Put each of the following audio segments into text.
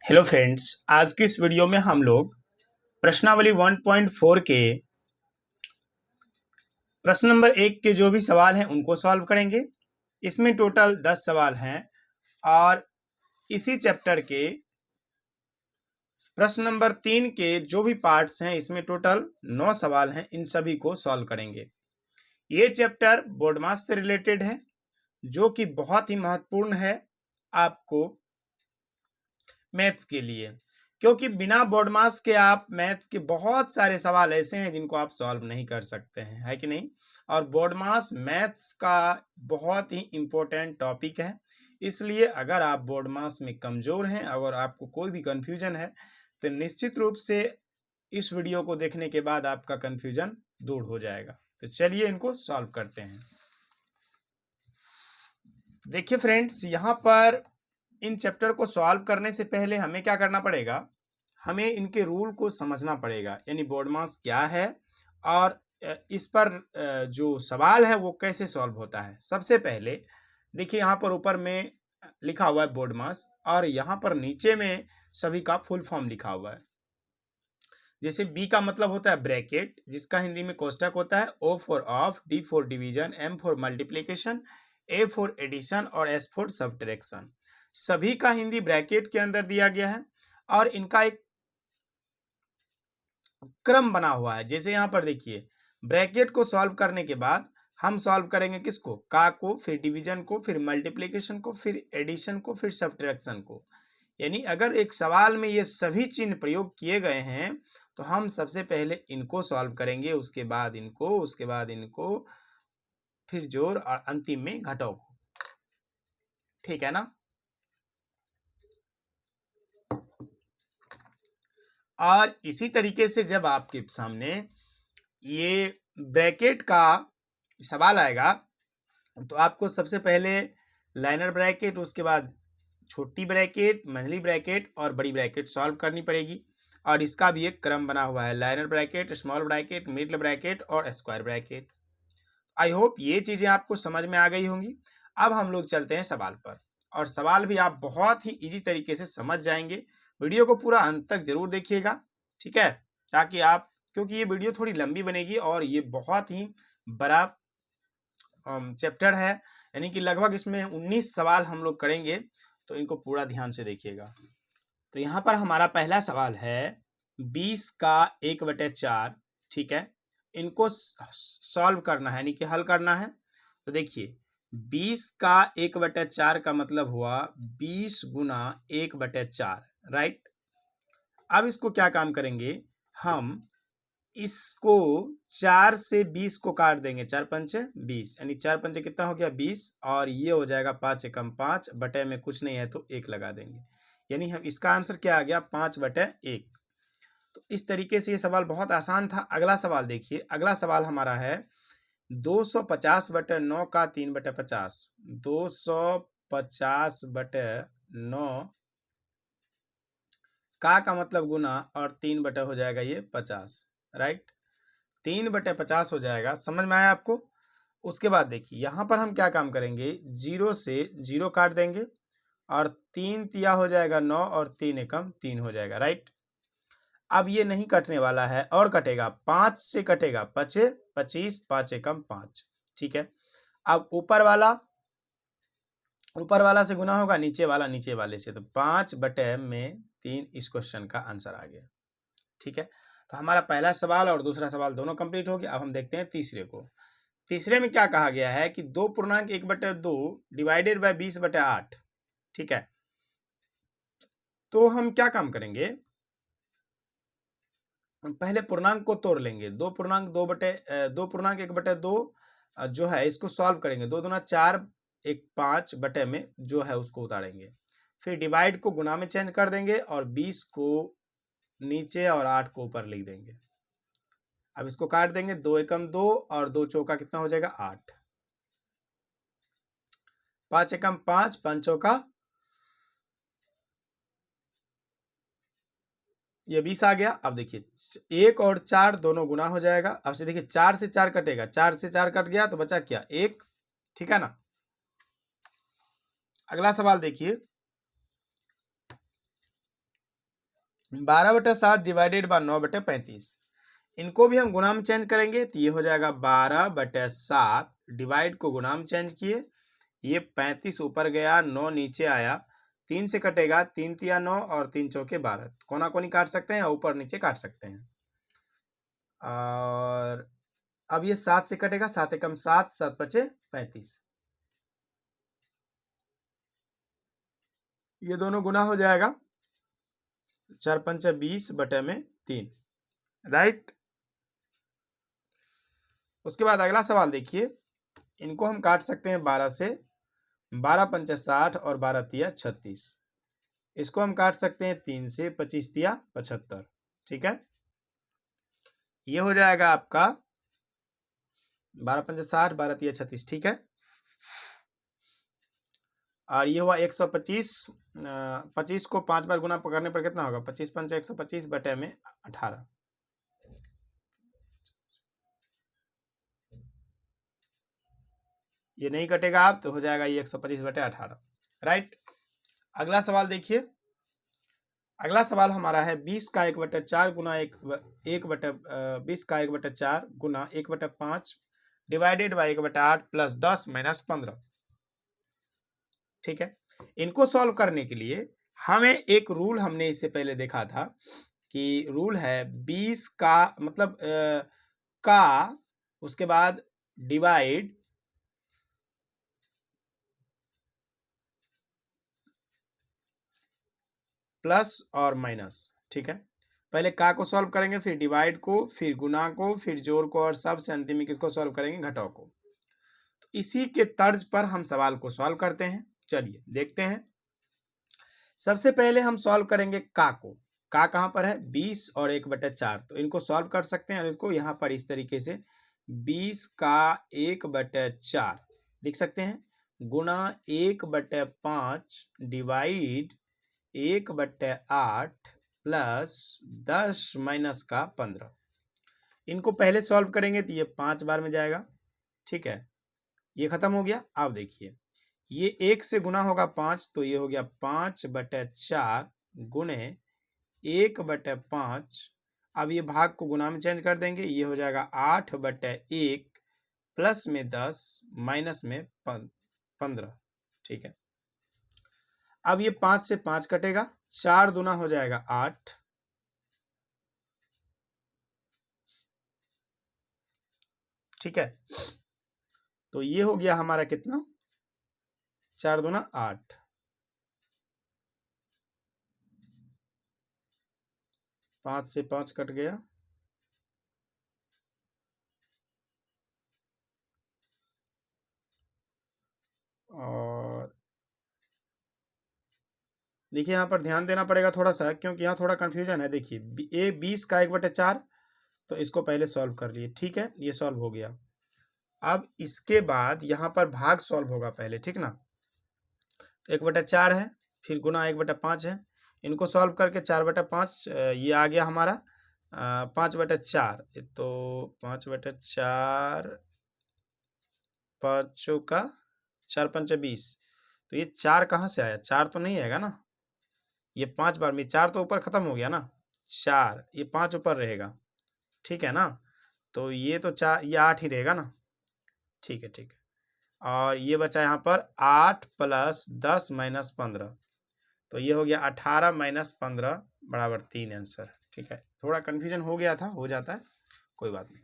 Hello friends, आज की इस वीडियो में हम लोग प्रश्नावली 1.4 के प्रश्न नंबर 1 के जो भी सवाल हैं उनको सॉल्व करेंगे। इसमें टोटल 10 सवाल हैं और इसी चैप्टर के प्रश्न नंबर 3 के जो भी पार्ट्स हैं इसमें टोटल 9 सवाल हैं, इन सभी को सॉल्व करेंगे। ये चैप्टर बोर्ड मास से रिलेटेड है जो कि बहुत ही महत्वपूर्ण है आपको मैथ्स के लिए, क्योंकि बिना बोर्ड मास के आप मैथ्स के बहुत सारे सवाल ऐसे हैं जिनको आप सॉल्व नहीं कर सकते हैं, है कि नहीं। और बोर्ड मास मैथ्स का बहुत ही इम्पोर्टेंट टॉपिक है, इसलिए अगर आप बोर्ड मास में कमज़ोर हैं, अगर आपको कोई भी कन्फ्यूजन है तो निश्चित रूप से इस वीडियो को देखने के बाद आपका कन्फ्यूजन दूर हो जाएगा। तो चलिए इनको सॉल्व करते हैं। देखिए फ्रेंड्स, यहाँ पर इन चैप्टर को सॉल्व करने से पहले हमें क्या करना पड़ेगा, हमें इनके रूल को समझना पड़ेगा, यानी बोर्ड मास क्या है और इस पर जो सवाल है वो कैसे सॉल्व होता है। सबसे पहले देखिए यहाँ पर ऊपर में लिखा हुआ है बोर्ड मास और यहाँ पर नीचे में सभी का फुल फॉर्म लिखा हुआ है। जैसे बी का मतलब होता है ब्रैकेट, जिसका हिंदी में कोष्टक होता है। O for of, D for division, M for multiplication, A for addition और एस फॉर सब्ट्रैक्शन। सभी का हिंदी ब्रैकेट के अंदर दिया गया है और इनका एक क्रम बना हुआ है। जैसे यहाँ पर देखिए, ब्रैकेट को सॉल्व करने के बाद हम सॉल्व करेंगे किसको, का को, फिर डिवीजन को, फिर मल्टीप्लिकेशन को, फिर एडिशन को, फिर सब्ट्रैक्शन को। यानी अगर एक सवाल में ये सभी चिन्ह प्रयोग किए गए हैं तो हम सबसे पहले इनको सॉल्व करेंगे, उसके बाद इनको, उसके बाद इनको, फिर जोड़ और अंतिम में घटाव को। ठीक है ना। और इसी तरीके से जब आपके सामने ये ब्रैकेट का सवाल आएगा तो आपको सबसे पहले लाइनर ब्रैकेट, उसके बाद छोटी ब्रैकेट, मंझली ब्रैकेट और बड़ी ब्रैकेट सॉल्व करनी पड़ेगी। और इसका भी एक क्रम बना हुआ है, liner bracket, small bracket, middle bracket और स्क्वायर ब्रैकेट। आई होप ये चीज़ें आपको समझ में आ गई होंगी। अब हम लोग चलते हैं सवाल पर, और सवाल भी आप बहुत ही इजी तरीके से समझ जाएंगे। वीडियो को पूरा अंत तक जरूर देखिएगा, ठीक है, ताकि आप, क्योंकि ये वीडियो थोड़ी लंबी बनेगी और ये बहुत ही बड़ा चैप्टर है, यानी कि लगभग इसमें 19 सवाल हम लोग करेंगे, तो इनको पूरा ध्यान से देखिएगा। तो यहाँ पर हमारा पहला सवाल है 20 का 1/4, ठीक है, इनको सॉल्व करना है, यानी कि हल करना है। तो देखिए 20 का 1/4 का मतलब हुआ 20 गुना 1/4, राइट। अब इसको क्या काम करेंगे, हम इसको 4 से 20 को काट देंगे, 4 पंचे 20, यानी 4 पंचे कितना हो गया 20, और ये हो जाएगा 5 एकम 5, बटे में कुछ नहीं है तो 1 लगा देंगे, यानी हम इसका आंसर क्या आ गया 5/1। तो इस तरीके से ये सवाल बहुत आसान था। अगला सवाल देखिए, अगला सवाल हमारा है 250/9 का 3/50। 250/9 का मतलब गुना और 3 बटे हो जाएगा ये 50, राइट। 3/50 हो जाएगा, समझ में आया आपको। उसके बाद देखिए यहाँ पर हम क्या काम करेंगे, 0 से 0 काट देंगे और 3 तिया हो जाएगा 9 और 3 एकम 3 हो जाएगा, राइट। अब ये नहीं कटने वाला है और कटेगा, 5 से कटेगा 25, 25 5 एकम 5, ठीक है। अब ऊपर वाला से गुना होगा, नीचे वाला नीचे वाले से, तो 5/3 इस क्वेश्चन का आंसर आ गया, ठीक है। तो हमारा पहला सवाल और दूसरा सवाल दोनों कंप्लीट हो गया। अब हम देखते हैं तीसरे को। तीसरे में क्या कहा गया है कि 2.1/2 डिवाइडेड बाय 20/8, ठीक है। तो हम क्या काम करेंगे, पहले पूर्णांक को तोड़ लेंगे। 2.1/2 जो है इसको सॉल्व करेंगे, 2 दूना 4, 1 5 बटे में जो है उसको उतारेंगे, फिर डिवाइड को गुना में चेंज कर देंगे और 20 को नीचे और 8 को ऊपर लिख देंगे। अब इसको काट देंगे, 2 एकम 2 और 2 चौका कितना हो जाएगा 8, 5 एकम 5, 5 चौका ये 20 आ गया। अब देखिए 1 और 4 दोनों गुना हो जाएगा। अब से देखिए 4 से 4 कटेगा, 4 से 4 कट गया तो बचा क्या 1, ठीक है ना। अगला सवाल देखिए, 12/7 डिवाइडेड बाय 9/35। इनको भी हम गुणा में चेंज करेंगे तो ये हो जाएगा 12/7, डिवाइड को गुणा में चेंज किए, ये 35 ऊपर गया, 9 नीचे आया, 3 से कटेगा, 3 तिया 9 और 3 चौके 12, कोना कोनी काट सकते हैं, ऊपर नीचे काट सकते हैं। और अब ये 7 से कटेगा, 7 एकम 7, 7 पचे 35, ये दोनों गुना हो जाएगा, 4 पंचे 20 बटे में 3, राइट। उसके बाद अगला सवाल देखिए, इनको हम काट सकते हैं 12 से, 12 पंचे 60 और 12 तिया 36, इसको हम काट सकते हैं 3 से, 25 तिया 75, ठीक है। ये हो जाएगा आपका 12 पंचे 60, 12 तिया 36, ठीक है। और ये हुआ 125, 25 को 5 बार गुना करने पर कितना होगा, 25 पंचे 125 बटे में 18, ये नहीं कटेगा आप तो हो जाएगा ये 125 बटे 18, राइट। अगला सवाल देखिए, अगला सवाल हमारा है 20 का 1/4 गुना 20 का 1/4 गुना 1/5 डिवाइडेड बाई 1/8 प्लस 10 माइनस 15, ठीक है। इनको सॉल्व करने के लिए हमें एक रूल, हमने इससे पहले देखा था कि रूल है 20 का मतलब का, उसके बाद डिवाइड प्लस और माइनस, ठीक है। पहले का को सॉल्व करेंगे, फिर डिवाइड को, फिर गुना को, फिर जोड़ को, और सबसे अंतिम में किसको सॉल्व करेंगे, घटाव को। तो इसी के तर्ज पर हम सवाल को सॉल्व करते हैं, चलिए देखते हैं। सबसे पहले हम सॉल्व करेंगे का को, का कहां पर है, 20 और 1/4, तो इनको सॉल्व कर सकते हैं और इसको यहां पर इस तरीके से 20 का 1/4 लिख सकते हैं, गुणा 1/5 डिवाइड 1/8 प्लस 10 माइनस का 15। इनको पहले सॉल्व करेंगे तो ये 5 बार में जाएगा, ठीक है, ये खत्म हो गया। अब देखिए ये 1 से गुना होगा 5, तो ये हो गया 5/4 गुणे 1/5, अब ये भाग को गुना में चेंज कर देंगे, ये हो जाएगा 8/1 प्लस में 10 माइनस में 15, ठीक है। अब ये 5 से 5 कटेगा, 4 दूना हो जाएगा 8, ठीक है। तो ये हो गया हमारा कितना, 4 दूना 8, 5 से 5 कट गया, और देखिए यहाँ पर ध्यान देना पड़ेगा थोड़ा सा, क्योंकि यहाँ थोड़ा कंफ्यूजन है। देखिए ये 20 का 1/4, तो इसको पहले सॉल्व कर लिए, ठीक है, ये सॉल्व हो गया। अब इसके बाद यहाँ पर भाग सॉल्व होगा पहले, ठीक ना, तो 1/4 है, फिर गुना 1/5 है, इनको सॉल्व करके 4/5 ये आ गया हमारा 5/4, तो 5/4, 5 का 4 पंचे 20, तो ये 4 कहाँ से आया, 4 तो नहीं आएगा ना, ये 5 बार में 4 तो ऊपर खत्म हो गया ना, 4, ये 5 ऊपर रहेगा, ठीक है ना, तो ये तो 4, ये 8 ही रहेगा ना, ठीक है, ठीक है। और ये बचा यहाँ पर 8 प्लस 10 माइनस 15, तो ये हो गया 18 माइनस 15 बराबर 3 आंसर, ठीक है। थोड़ा कंफ्यूजन हो गया था, हो जाता है, कोई बात नहीं।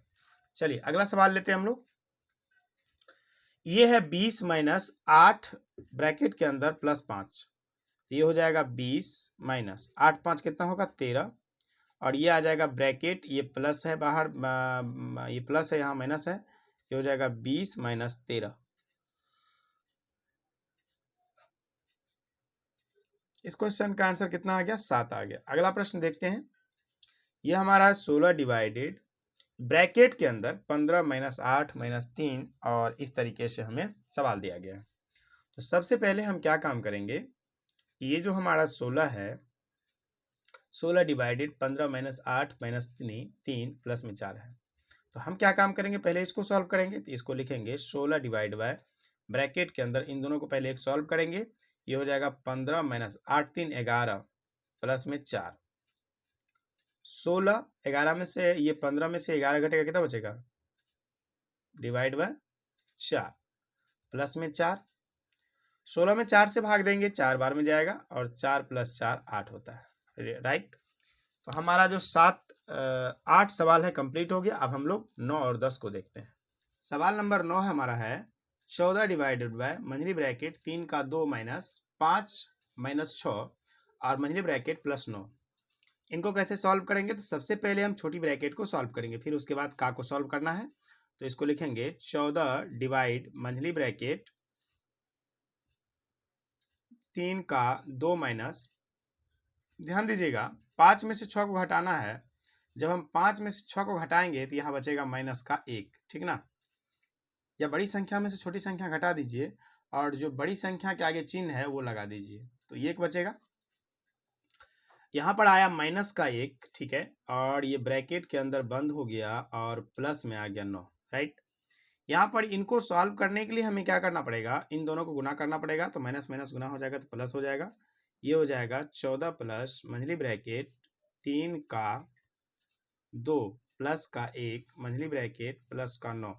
चलिए अगला सवाल लेते हैं हम लोग। ये है 20 माइनस 8 ब्रैकेट के अंदर प्लस 5, ये हो जाएगा 20 माइनस 8, 5 कितना होगा 13, और ये आ जाएगा ब्रैकेट, ये प्लस है बाहर, ये प्लस है यहाँ माइनस है, ये हो जाएगा 20 माइनस 13। इस क्वेश्चन का आंसर कितना आ गया, 7 आ गया। अगला प्रश्न देखते हैं, यह हमारा 16 डिवाइडेड ब्रैकेट के अंदर 15 माइनस 8 माइनस 3, और इस तरीके से हमें सवाल दिया गया है। तो सबसे पहले हम क्या काम करेंगे, ये जो हमारा 16 है, 16 डिवाइडेड 15 माइनस 8 माइनस 3 प्लस में 4 है, तो हम क्या काम करेंगे, पहले इसको सॉल्व करेंगे, तो इसको लिखेंगे 16 डिवाइड बाय ब्रैकेट के अंदर इन दोनों को पहले एक सॉल्व करेंगे, ये हो जाएगा 15 माइनस 8 3 11 प्लस में 4, 16, 11 में से ये 15 में से 11 घटेगा, कितना बचेगा? डिवाइड बाय 4 प्लस में 4, 16 में 4 से भाग देंगे, 4 बार में जाएगा और 4 + 4 8 होता है, राइट। तो हमारा जो 8 सवाल है कंप्लीट हो गया। अब हम लोग 9 और 10 को देखते हैं। सवाल नंबर 9 हमारा है 14 डिवाइडेड बाय मंझली ब्रैकेट 3 का 2 माइनस 5 माइनस 6 और मंझली ब्रैकेट प्लस 9। इनको कैसे सॉल्व करेंगे? तो सबसे पहले हम छोटी ब्रैकेट को सॉल्व करेंगे, फिर उसके बाद का को सॉल्व करना है। तो इसको लिखेंगे 14 डिवाइड मंझली ब्रैकेट 3 का 2 माइनस, ध्यान दीजिएगा 5 में से 6 को घटाना है। जब हम 5 में से 6 को घटाएंगे तो यहाँ बचेगा -1, ठीक ना। या बड़ी संख्या में से छोटी संख्या घटा दीजिए और जो बड़ी संख्या के आगे चिन्ह है वो लगा दीजिए, तो 1 बचेगा। यहाँ पर आया -1, ठीक है, और ये ब्रैकेट के अंदर बंद हो गया और प्लस में आ गया 9, राइट। यहाँ पर इनको सॉल्व करने के लिए हमें क्या करना पड़ेगा? इन दोनों को गुना करना पड़ेगा, तो माइनस माइनस गुना हो जाएगा तो प्लस हो जाएगा। ये हो जाएगा 14 प्लस मंझली ब्रैकेट 3 का 2 प्लस का 1 मंझली ब्रैकेट प्लस का 9,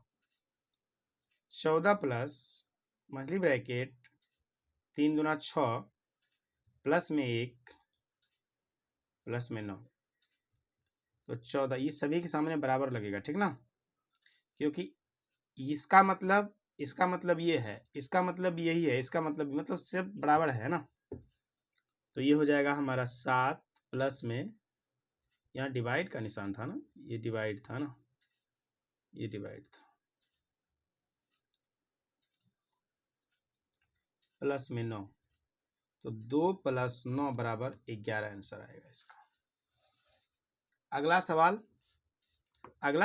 14 प्लस मंझली ब्रैकेट 3 दूना 6 प्लस में 1 प्लस में 9, तो 14। ये सभी के सामने बराबर लगेगा, ठीक ना, क्योंकि इसका मतलब ये है, इसका मतलब यही है, इसका मतलब सब बराबर है ना। तो ये हो जाएगा हमारा 7 प्लस में, यहाँ डिवाइड का निशान था ना, ये डिवाइड था ना, ये डिवाइड था, प्लस में 9, तो 2 + 9 = 11 आंसर आएगा इसका। अगला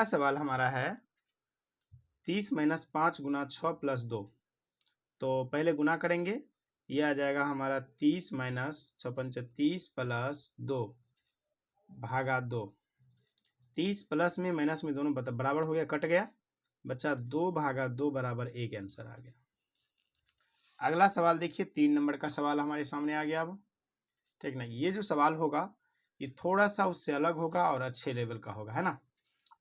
सवाल हमारा है 30 - 5 × 6 + 2। तो पहले गुना करेंगे, ये आ जाएगा हमारा 30 - 6 × 30 + 2 भागा 2। 30 प्लस में माइनस में दोनों बराबर हो गया, कट गया, बचा 2 भागा 2 = 1 आंसर आ गया। अगला सवाल देखिए, 3 नंबर का सवाल हमारे सामने आ गया अब, ठीक ना। ये जो सवाल होगा ये थोड़ा सा उससे अलग होगा और अच्छे लेवल का होगा, है ना,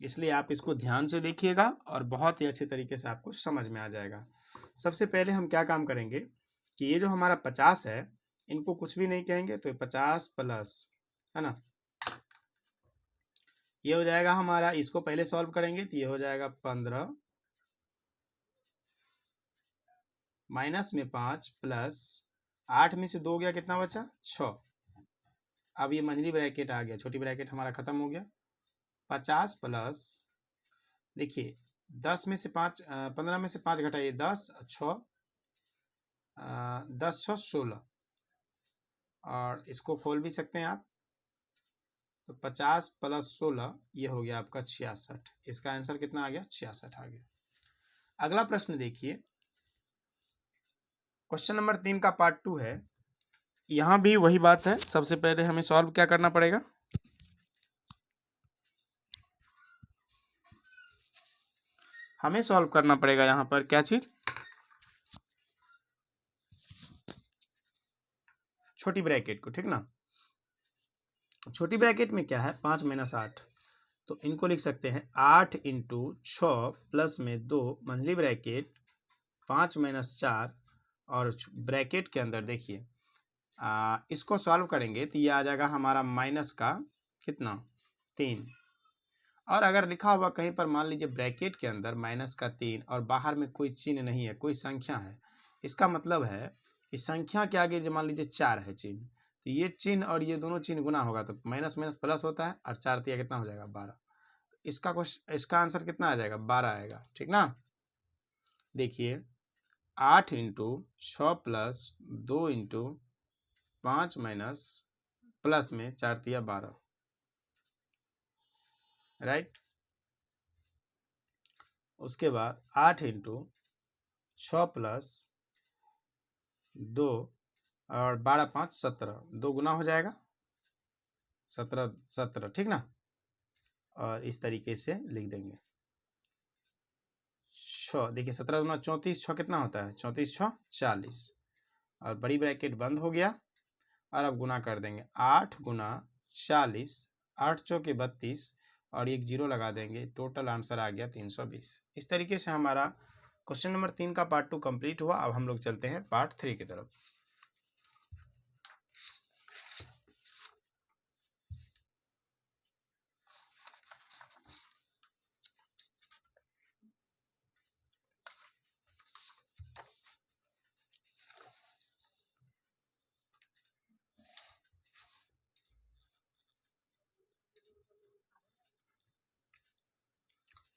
इसलिए आप इसको ध्यान से देखिएगा और बहुत ही अच्छे तरीके से आपको समझ में आ जाएगा। सबसे पहले हम क्या काम करेंगे कि ये जो हमारा 50 है, इनको कुछ भी नहीं कहेंगे, तो 50 प्लस, है ना, ये हो जाएगा हमारा, इसको पहले सॉल्व करेंगे तो ये हो जाएगा 15 माइनस में 5 प्लस 8 में से 2 गया, कितना बचा? 6। अब ये मंझली ब्रैकेट आ गया, छोटी ब्रैकेट हमारा खत्म हो गया। 50 प्लस, देखिए 10 में से 5, 15 में से 5 घटाइए, 10 6 10 6 16, और इसको खोल भी सकते हैं आप, तो 50 + 16 ये हो गया आपका 66। इसका आंसर कितना आ गया? 66 आ गया। अगला प्रश्न देखिए, क्वेश्चन नंबर 3 का पार्ट 2 है। यहाँ भी वही बात है, सबसे पहले हमें सॉल्व क्या करना पड़ेगा? हमें सॉल्व करना पड़ेगा यहाँ पर क्या चीज? छोटी ब्रैकेट को, ठीक ना। छोटी ब्रैकेट में क्या है? 5 - 8, तो इनको लिख सकते हैं 8 × 6 प्लस में 2 मंझली ब्रैकेट 5 - 4, और ब्रैकेट के अंदर देखिए इसको सॉल्व करेंगे तो ये आ जाएगा हमारा माइनस का कितना? 3। और अगर लिखा हुआ कहीं पर मान लीजिए ब्रैकेट के अंदर -3 और बाहर में कोई चिन्ह नहीं है, कोई संख्या है, इसका मतलब है कि संख्या के आगे जो मान लीजिए 4 है चिन्ह, तो ये चिन्ह और ये दोनों चिन्ह गुना होगा तो माइनस माइनस प्लस होता है, और 4 तिया कितना हो जाएगा? 12। इसका आंसर कितना आ जाएगा? 12 आएगा, ठीक ना। देखिए 8 × 6 प्लस 2 × 5 माइनस प्लस में 4 तिया 12, राइट। उसके बाद 8 × 6 प्लस 2 और 12 5 17, 2 गुना हो जाएगा 17 17, ठीक ना। और इस तरीके से लिख देंगे 6, देखिए 17 दूना 34, 6 कितना होता है? 34 6 40, और बड़ी ब्रैकेट बंद हो गया, और अब गुना कर देंगे 8 × 40 8 चौके 32 और एक जीरो लगा देंगे, टोटल आंसर आ गया 320। इस तरीके से हमारा क्वेश्चन नंबर 3 का पार्ट 2 कंप्लीट हुआ। अब हम लोग चलते हैं पार्ट 3 की तरफ।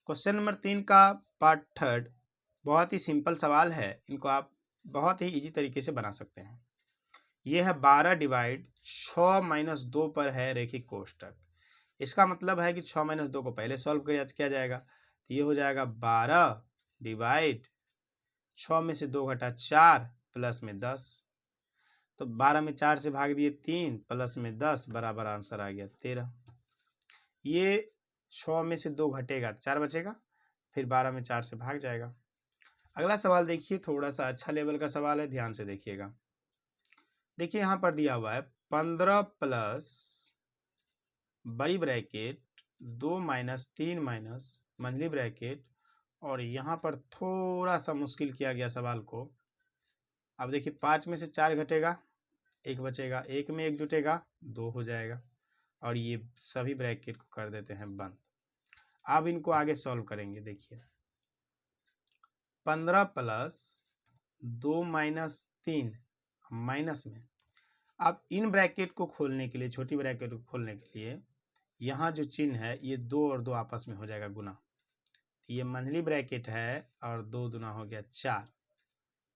क्वेश्चन नंबर 3 का पार्ट 3 बहुत ही सिंपल सवाल है। इनको आप बहुत ही इजी तरीके से बना सकते हैं। ये है 12 डिवाइड 6 माइनस 2 पर है रेखिक कोष्ठक। इसका मतलब है कि 6 माइनस 2 को पहले सॉल्व किया जाएगा। तो ये हो जाएगा 12 डिवाइड 6 में से 2 घटा 4 प्लस में 10। तो 12 में 4 से भाग दिए 3 प्लस में 10 बराबर आंसर आ गया 13। ये 6 में से 2 घटेगा 4 बचेगा, फिर 12 में 4 से भाग जाएगा। अगला सवाल देखिए, थोड़ा सा अच्छा लेवल का सवाल है, ध्यान से देखिएगा। देखिए यहाँ पर दिया हुआ है 15 प्लस बड़ी ब्रैकेट 2 माइनस 3 माइनस मंझली ब्रैकेट, और यहाँ पर थोड़ा सा मुश्किल किया गया सवाल को। अब देखिए 5 में से 4 घटेगा, 1 बचेगा, 1 में 1 जुटेगा 2 हो जाएगा, और ये सभी ब्रैकेट को कर देते हैं बंद। अब इनको आगे सॉल्व करेंगे। देखिए 15 प्लस 2 माइनस 3 माइनस में, अब इन ब्रैकेट को खोलने के लिए, छोटी ब्रैकेट को खोलने के लिए यहाँ जो चिन्ह है ये 2 और 2 आपस में हो जाएगा गुना। तो ये मंझली ब्रैकेट है और 2 दुना हो गया 4।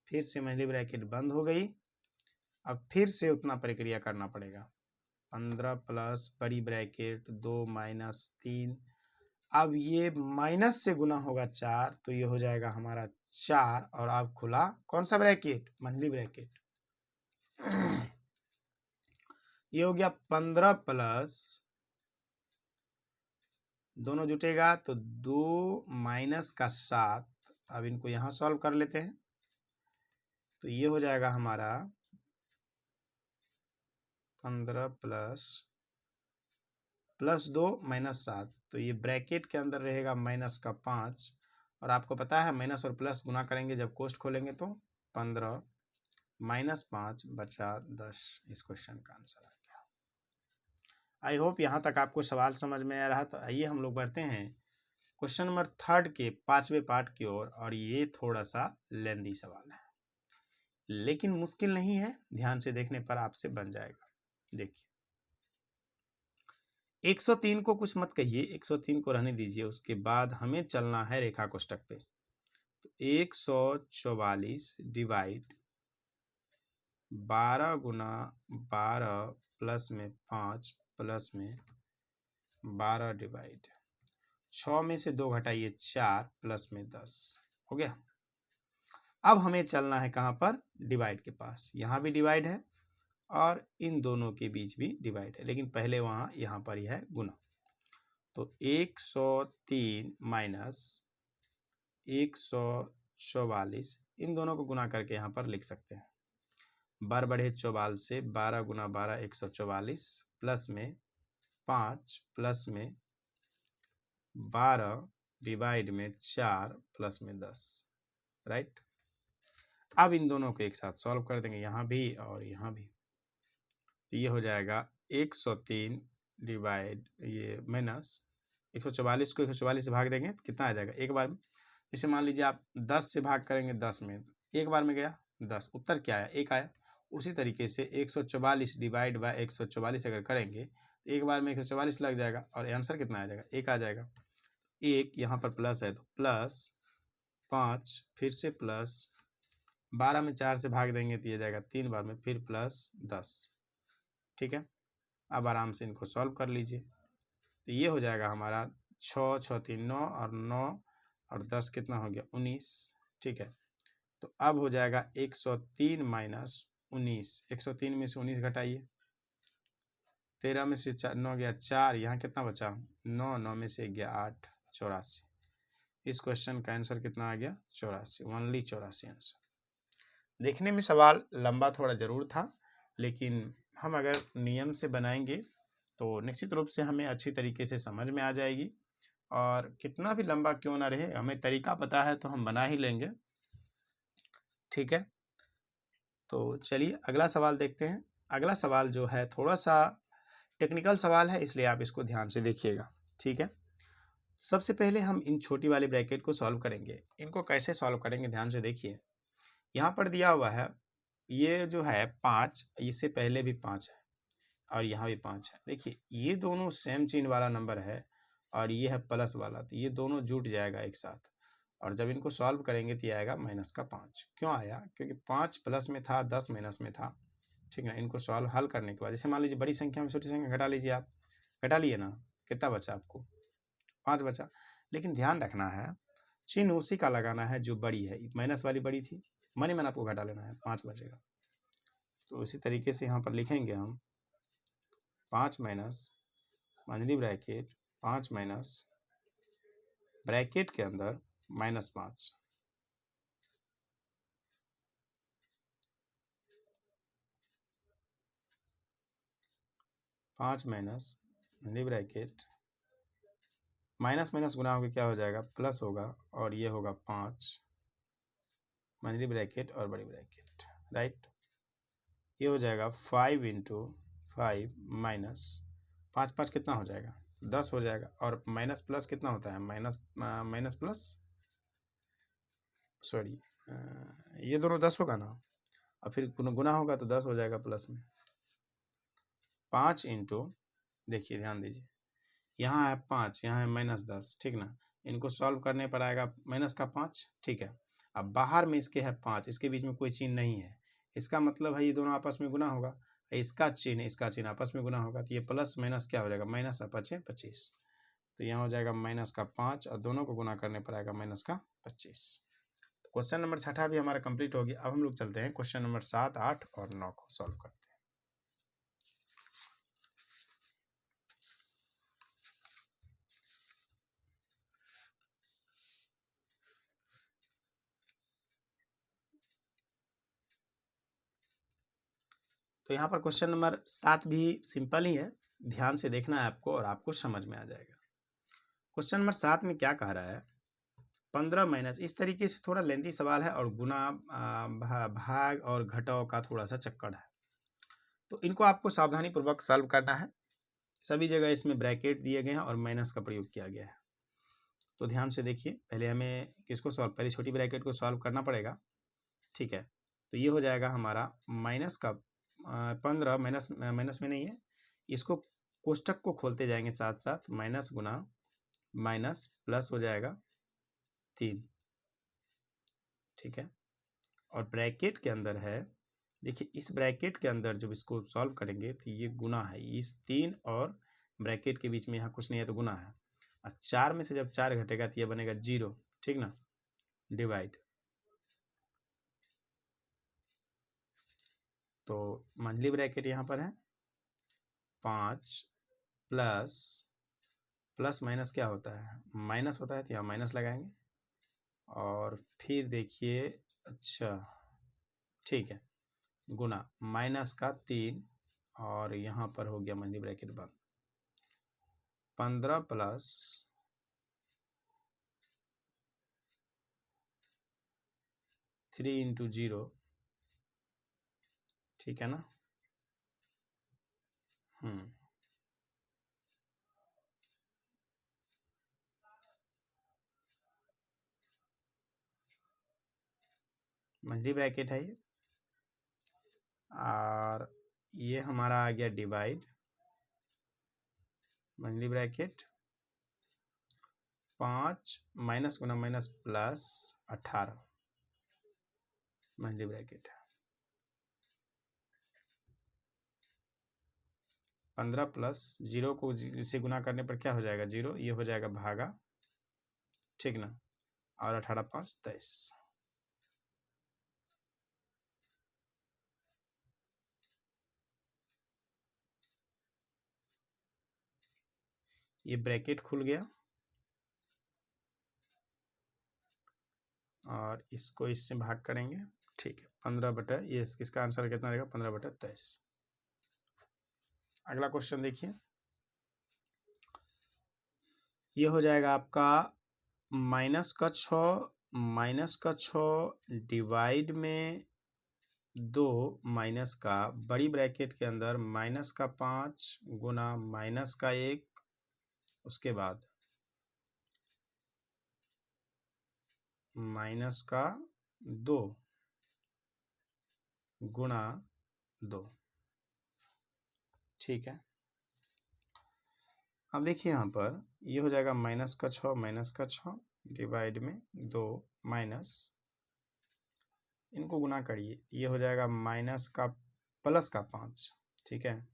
फिर से मंझली ब्रैकेट बंद हो गई। अब फिर से उतना प्रक्रिया करना पड़ेगा। 15 प्लस बड़ी ब्रैकेट 2 माइनस 3, अब ये माइनस से गुना होगा 4, तो ये हो जाएगा हमारा 4, और अब खुला कौन सा ब्रैकेट? मंझली ब्रैकेट। ये हो गया 15 प्लस, दोनों जुटेगा तो 2 माइनस का 7। अब इनको यहाँ सॉल्व कर लेते हैं। तो ये हो जाएगा हमारा 15 प्लस 2 माइनस 7, तो ये ब्रैकेट के अंदर रहेगा माइनस का 5, और आपको पता है माइनस और प्लस गुना करेंगे जब कोष्ठ खोलेंगे तो 15 माइनस 5 बचा 10। इस क्वेश्चन का आंसर आ गया। आई होप यहाँ तक आपको सवाल समझ में आ रहा। तो आइए हम लोग बढ़ते हैं क्वेश्चन नंबर 3 के 5वें पार्ट की ओर, और ये थोड़ा सा लेंदी सवाल है लेकिन मुश्किल नहीं है, ध्यान से देखने पर आपसे बन जाएगा। देखिए 103 को कुछ मत कहिए, 103 को रहने दीजिए। उसके बाद हमें चलना है रेखा कोष्ठक पे। तो 144 डिवाइड 12 गुना 12 प्लस में 5 प्लस में 12 डिवाइड 6 में से 2 घटाइए 4 प्लस में 10 हो गया। अब हमें चलना है कहाँ पर? डिवाइड के पास। यहाँ भी डिवाइड है और इन दोनों के बीच भी डिवाइड है, लेकिन पहले वहाँ यहाँ पर ही है गुना। तो 103 माइनस 144, इन दोनों को गुना करके यहाँ पर लिख सकते हैं। बार बढ़े 44 से 12 गुना 12 144 प्लस में 5 प्लस में 12 डिवाइड में 4 प्लस में 10, राइट। अब इन दोनों को एक साथ सॉल्व कर देंगे, यहाँ भी और यहाँ भी। तो ये हो जाएगा 103 डिवाइड ये माइनस 144 को 144 से भाग देंगे तो कितना आ जाएगा एक बार में। जैसे मान लीजिए आप 10 से भाग करेंगे 10 में, एक बार में गया 10, उत्तर क्या आया? 1 आया। उसी तरीके से 144 डिवाइड बाय 144 अगर करेंगे तो एक बार में 144 लग जाएगा और आंसर कितना आ जाएगा? 1 आ जाएगा। 1 यहाँ पर प्लस है तो प्लस 5, फिर से प्लस 12 में 4 से भाग देंगे तो ये जाएगा 3 बार में, फिर प्लस 10। ठीक है, अब आराम से इनको सॉल्व कर लीजिए। तो ये हो जाएगा हमारा 6 6 3 9 और 9 और 10 कितना हो गया? 19। ठीक है, तो अब हो जाएगा 103 माइनस 19। 103 में से 19 घटाइए, 13 में से 9 गया 4, यहाँ कितना बचा? 9, 9 में से गया 8, 84। इस क्वेश्चन का आंसर कितना आ गया? 84, ओनली 84 आंसर। देखने में सवाल लंबा थोड़ा जरूर था, लेकिन हम अगर नियम से बनाएंगे तो निश्चित रूप से हमें अच्छी तरीके से समझ में आ जाएगी, और कितना भी लंबा क्यों ना रहे, हमें तरीका पता है तो हम बना ही लेंगे। ठीक है, तो चलिए अगला सवाल देखते हैं। अगला सवाल जो है थोड़ा सा टेक्निकल सवाल है, इसलिए आप इसको ध्यान से देखिएगा। ठीक है, सबसे पहले हम इन छोटी वाली ब्रैकेट को सॉल्व करेंगे। इनको कैसे सॉल्व करेंगे ध्यान से देखिए। यहाँ पर दिया हुआ है ये जो है 5, इससे पहले भी 5 है और यहाँ भी 5 है। देखिए ये दोनों सेम चिन्ह वाला नंबर है और ये है प्लस वाला, तो ये दोनों जुट जाएगा एक साथ, और जब इनको सॉल्व करेंगे तो ये आएगा -5। क्यों आया? क्योंकि 5 प्लस में था, 10 माइनस में था। ठीक है, इनको सॉल्व हल करने के बाद जैसे मान लीजिए बड़ी संख्या में छोटी संख्या घटा लीजिए, आप घटा लिए ना, कितना बचा आपको? 5 बचा। लेकिन ध्यान रखना है चिन्ह उसी का लगाना है जो बड़ी है, माइनस वाली बड़ी थी, मन आपको घटा लेना है, 5 बचेगा। तो इसी तरीके से यहाँ पर लिखेंगे हम 5 माइनस मंझली ब्रैकेट 5 माइनस ब्रैकेट के अंदर -5। पाँच माइनस मंझली ब्रैकेट माइनस माइनस गुना होकर क्या हो जाएगा? प्लस होगा, और ये होगा 5 मंझली ब्रैकेट और बड़ी ब्रैकेट, राइट। ये हो जाएगा 5 × 5 माइनस 5 5 कितना हो जाएगा? 10 हो जाएगा। और माइनस प्लस कितना होता है? माइनस प्लस सॉरी, ये दोनों 10 होगा ना, और फिर गुना होगा तो 10 हो जाएगा प्लस में। 5 × देखिए ध्यान दीजिए, यहाँ है 5, यहाँ है -10, ठीक ना। इनको सॉल्व करने पर आएगा -5, ठीक है। अब बाहर में इसके है 5, इसके बीच में कोई चिन्ह नहीं है, इसका मतलब है ये दोनों आपस में गुना होगा, इसका चिन्ह आपस में गुना होगा, तो ये प्लस माइनस क्या हो जाएगा? माइनस 25। तो यहाँ हो जाएगा -5 और दोनों को गुना करने पर आएगा -25। तो क्वेश्चन नंबर 6 भी हमारा कंप्लीट हो गया। अब हम लोग चलते हैं क्वेश्चन नंबर 7, 8 और 9 को सॉल्व करते हैं। तो यहाँ पर क्वेश्चन नंबर 7 भी सिंपल ही है, ध्यान से देखना है आपको और आपको समझ में आ जाएगा। क्वेश्चन नंबर 7 में क्या कह रहा है? 15 माइनस, इस तरीके से थोड़ा लेंथी सवाल है और गुना भाग और घटाव का थोड़ा सा चक्कर है, तो इनको आपको सावधानी पूर्वक सॉल्व करना है। सभी जगह इसमें ब्रैकेट दिए गए हैं और माइनस का प्रयोग किया गया है। तो ध्यान से देखिए, पहले हमें किसको सॉल्व, पहले छोटी ब्रैकेट को सॉल्व करना पड़ेगा। ठीक है, तो ये हो जाएगा हमारा माइनस का 15 माइनस में नहीं है, इसको कोष्टक को खोलते जाएंगे साथ साथ, माइनस गुना माइनस प्लस हो जाएगा 3। ठीक है, और ब्रैकेट के अंदर है, देखिए इस ब्रैकेट के अंदर जब इसको सॉल्व करेंगे तो ये गुना है, इस 3 और ब्रैकेट के बीच में यहाँ कुछ नहीं है तो गुना है, और 4 में से जब 4 घटेगा तो ये बनेगा 0, ठीक ना, डिवाइड। तो मंझली ब्रैकेट यहाँ पर है 5 प्लस माइनस क्या होता है? माइनस होता है, तो यहाँ माइनस लगाएंगे, और फिर देखिए, अच्छा ठीक है, गुना माइनस का 3, और यहाँ पर हो गया मंझली ब्रैकेट बंद। 15 प्लस 3 × 0, ठीक है ना। मंझली ब्रैकेट है ये, और ये हमारा आ गया डिवाइड मंझली ब्रैकेट 5 माइनस गुना माइनस प्लस 18 मंझली ब्रैकेट 15 प्लस 0 को से गुना करने पर क्या हो जाएगा? 0, ये हो जाएगा भागा, ठीक ना, और 18 5 23। ये ब्रैकेट खुल गया और इसको इससे भाग करेंगे, ठीक है, 15 बटा, ये इसका आंसर कितना रहेगा? 15 बटा 23। अगला क्वेश्चन देखिए, ये हो जाएगा आपका माइनस का 6 डिवाइड में 2 माइनस का बड़ी ब्रैकेट के अंदर माइनस का 5 गुना माइनस का 1, उसके बाद माइनस का 2 गुना 2। ठीक है, अब देखिए यहाँ पर ये हो जाएगा माइनस का 6 डिवाइड में 2 माइनस, इनको गुना करिए, ये हो जाएगा माइनस का प्लस का 5। ठीक है,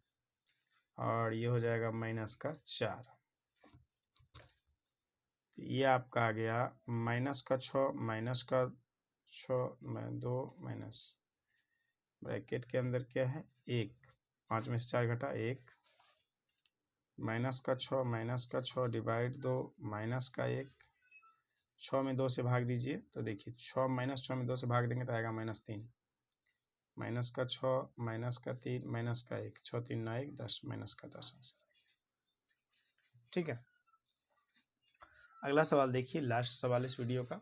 और ये हो जाएगा माइनस का 4। ये आपका आ गया माइनस का 6 में 2 माइनस ब्रैकेट के अंदर क्या है 1, 5 में से 4 घटा 1, माइनस का 6 डिवाइड 2 माइनस का 1, 6 में 2 से भाग दीजिए तो देखिए 6 में 2 से भाग देंगे तो आएगा -3, माइनस का 6 माइनस का 3 माइनस का 1, 6 3 9 1 10, माइनस का 10 आंसर। ठीक है, अगला सवाल देखिए, लास्ट सवाल इस वीडियो का।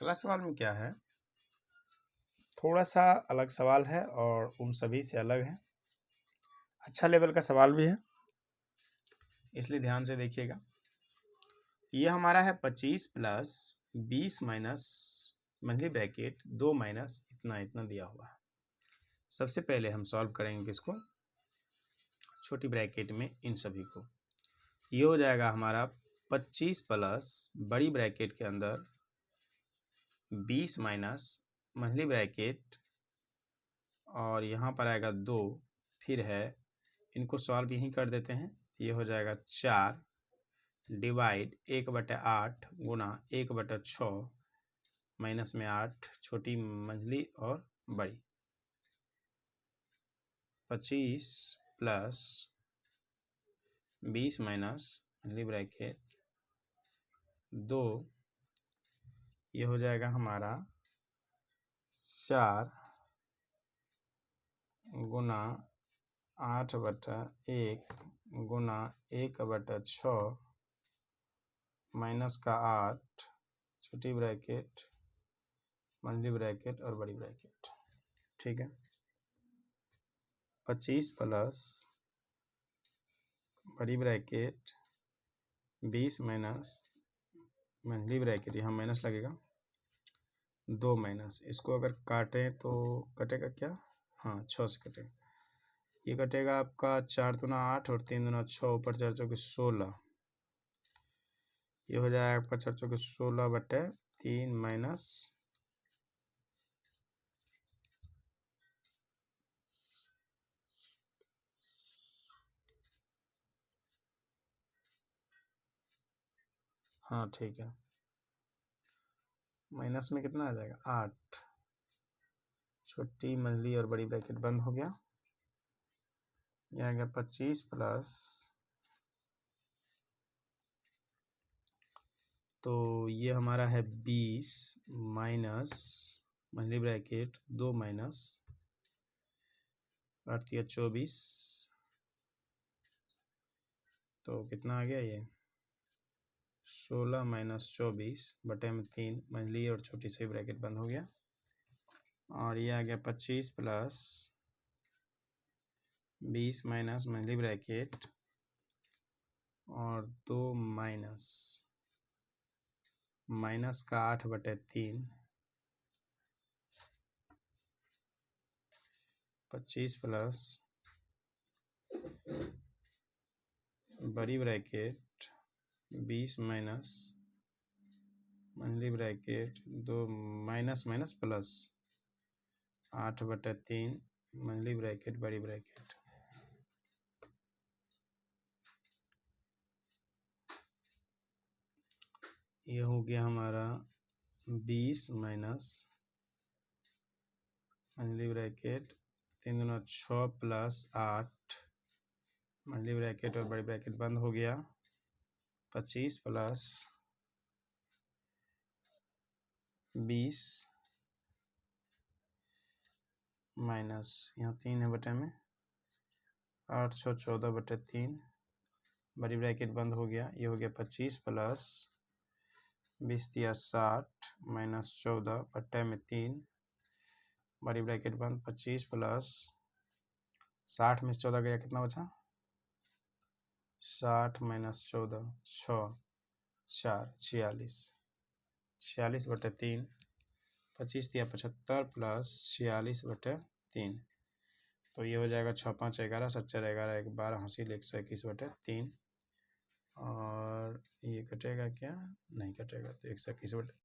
अगला सवाल में क्या है, थोड़ा सा अलग सवाल है और उन सभी से अलग है, अच्छा लेवल का सवाल भी है, इसलिए ध्यान से देखिएगा। ये हमारा है 25 plus 20 minus monthly bracket 2 minus इतना इतना दिया हुआ है। सबसे पहले हम सॉल्व करेंगे इसको छोटी ब्रैकेट में इन सभी को। ये हो जाएगा हमारा 25 प्लस बड़ी ब्रैकेट के अंदर 20 माइनस मंथली ब्रैकेट और यहाँ पर आएगा 2, फिर है इनको सॉल्व यहीं कर देते हैं, ये हो जाएगा 4 डिवाइड 1/8 गुना 1/6 माइनस में 8 छोटी मंझली और बड़ी। 25 प्लस 20 माइनस मंझली ब्रैकेट 2, ये हो जाएगा हमारा 4 गुना 8/1 गुना 1/6 माइनस का 8 छोटी ब्रैकेट मंझली ब्रैकेट और बड़ी ब्रैकेट। ठीक है, 25 प्लस बड़ी ब्रैकेट 20 माइनस मंझली ब्रैकेट, यहाँ माइनस लगेगा 2 माइनस, इसको अगर काटें तो कटेगा क्या, हाँ 6 से कटेगा, ये कटेगा आपका 4 दूना 8 और 3 दूना 6, ऊपर 4 चौके 16, ये हो जाएगा आपका 4 चौके 16/3 माइनस हाँ ठीक है, माइनस में कितना आ जाएगा 8, छोटी मंझली और बड़ी ब्रैकेट बंद हो गया, यह आ गया 25 प्लस, तो ये हमारा है 20 माइनस मंझली ब्रैकेट 2 माइनस 8 या 24, तो कितना आ गया ये 16 माइनस 24/3 मंझली और छोटी सी ब्रैकेट बंद हो गया, और ये आ गया 25 प्लस 20 माइनस मंझली ब्रैकेट और 2 माइनस का 8/3 25 प्लस बड़ी ब्रैकेट 20 माइनस मंझली ब्रैकेट 2 माइनस प्लस 8/3 मंझली ब्रैकेट बड़ी ब्रैकेट। ये हो गया हमारा 20 माइनस मंझली ब्रैकेट 3 दूना 6 प्लस 8 मंझली ब्रैकेट और बड़ी ब्रैकेट बंद हो गया, 25 प्लस 20 माइनस यहाँ 3 है बटे में 8 6 14/3 बड़ी ब्रैकेट बंद हो गया, ये हो गया 25 प्लस 20 दिया 60 माइनस 14 बट्टे में 3, बड़ी ब्रैकेट बंद 25 प्लस 60 में से 14 गया, कितना बचा? 60 माइनस 14 6 4 46, 46 बटे 3, 25 दिया 75 प्लस 46 बटे 3, तो ये हो जाएगा 6 5 11 7 4 11 1 12 हासिल 121 बटे 3, और ये कटेगा क्या? नहीं कटेगा, तो 121 बटे